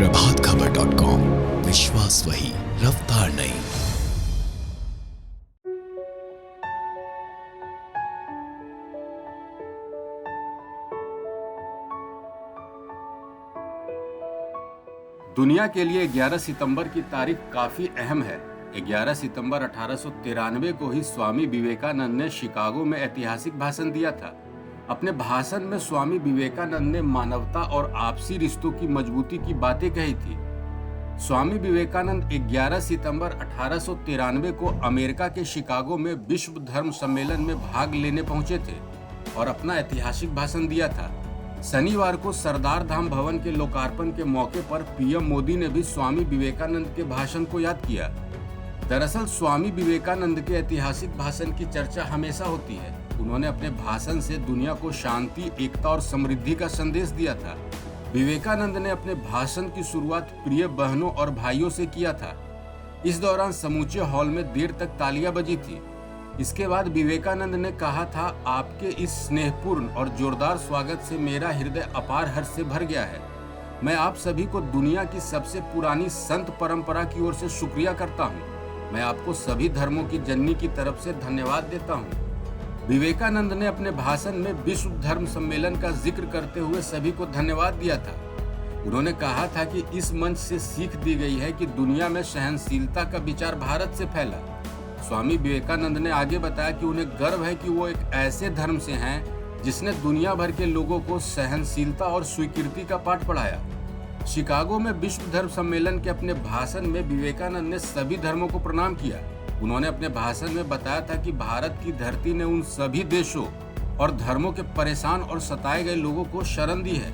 प्रभातखबर.com, विश्वास वही, रफ्तार नहीं। दुनिया के लिए 11 सितंबर की तारीख काफी अहम है। 11 सितंबर 1893 को ही स्वामी विवेकानंद ने शिकागो में ऐतिहासिक भाषण दिया था। अपने भाषण में स्वामी विवेकानंद ने मानवता और आपसी रिश्तों की मजबूती की बातें कही थी। स्वामी विवेकानंद 11 सितंबर 1893 को अमेरिका के शिकागो में विश्व धर्म सम्मेलन में भाग लेने पहुंचे थे और अपना ऐतिहासिक भाषण दिया था। शनिवार को सरदार धाम भवन के लोकार्पण के मौके पर पीएम मोदी ने भी स्वामी विवेकानंद के भाषण को याद किया। दरअसल स्वामी विवेकानंद के ऐतिहासिक भाषण की चर्चा हमेशा होती है। उन्होंने अपने भाषण से दुनिया को शांति, एकता और समृद्धि का संदेश दिया था। विवेकानंद ने अपने भाषण की शुरुआत प्रिय बहनों और भाइयों से किया था। इस दौरान समूचे हॉल में देर तक तालियां बजी थी। इसके बाद विवेकानंद ने कहा था, आपके इस स्नेहपूर्ण और जोरदार स्वागत से मेरा हृदय अपार हर्ष से भर गया है। मैं आप सभी को दुनिया की सबसे पुरानी संत परंपरा की ओर से शुक्रिया करता हूँ। मैं आपको सभी धर्मों की जननी की तरफ से धन्यवाद देता हूँ। विवेकानंद ने अपने भाषण में विश्व धर्म सम्मेलन का जिक्र करते हुए सभी को धन्यवाद दिया था। उन्होंने कहा था कि इस मंच से सीख दी गई है कि दुनिया में सहनशीलता का विचार भारत से फैला। स्वामी विवेकानंद ने आगे बताया कि उन्हें गर्व है कि वो एक ऐसे धर्म से हैं जिसने दुनिया भर के लोगों को सहनशीलता और स्वीकृति का पाठ पढ़ाया। शिकागो में विश्व धर्म सम्मेलन के अपने भाषण में विवेकानंद ने सभी धर्मों को प्रणाम किया। उन्होंने अपने भाषण में बताया था कि भारत की धरती ने उन सभी देशों और धर्मों के परेशान और सताए गए लोगों को शरण दी है।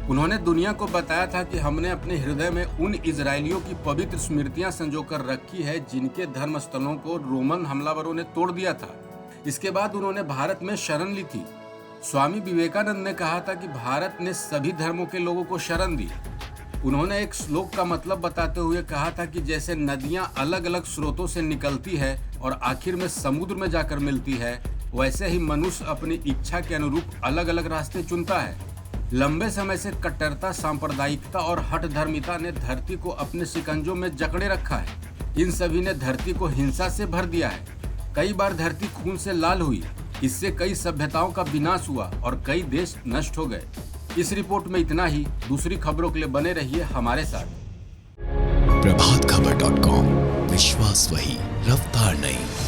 उन्होंने दुनिया को बताया था कि हमने अपने हृदय में उन इजरायलियों की पवित्र स्मृतियां संजोकर रखी है जिनके धर्म स्थलों को रोमन हमलावरों ने तोड़ दिया था। इसके बाद उन्होंने भारत में शरण ली थी। स्वामी विवेकानंद ने कहा था कि भारत ने सभी धर्मों के लोगों को शरण दी। उन्होंने एक श्लोक का मतलब बताते हुए कहा था कि जैसे नदियां अलग अलग स्रोतों से निकलती है और आखिर में समुद्र में जाकर मिलती है, वैसे ही मनुष्य अपनी इच्छा के अनुरूप अलग अलग रास्ते चुनता है। लंबे समय से कट्टरता, सांप्रदायिकता और हठधर्मिता ने धरती को अपने शिकंजों में जकड़े रखा है। इन सभी ने धरती को हिंसा से भर दिया है। कई बार धरती खून से लाल हुई। इससे कई सभ्यताओं का विनाश हुआ और कई देश नष्ट हो गए। इस रिपोर्ट में इतना ही। दूसरी खबरों के लिए बने रहिए हमारे साथ। प्रभातखबर.com, विश्वास वही, रफ्तार नहीं।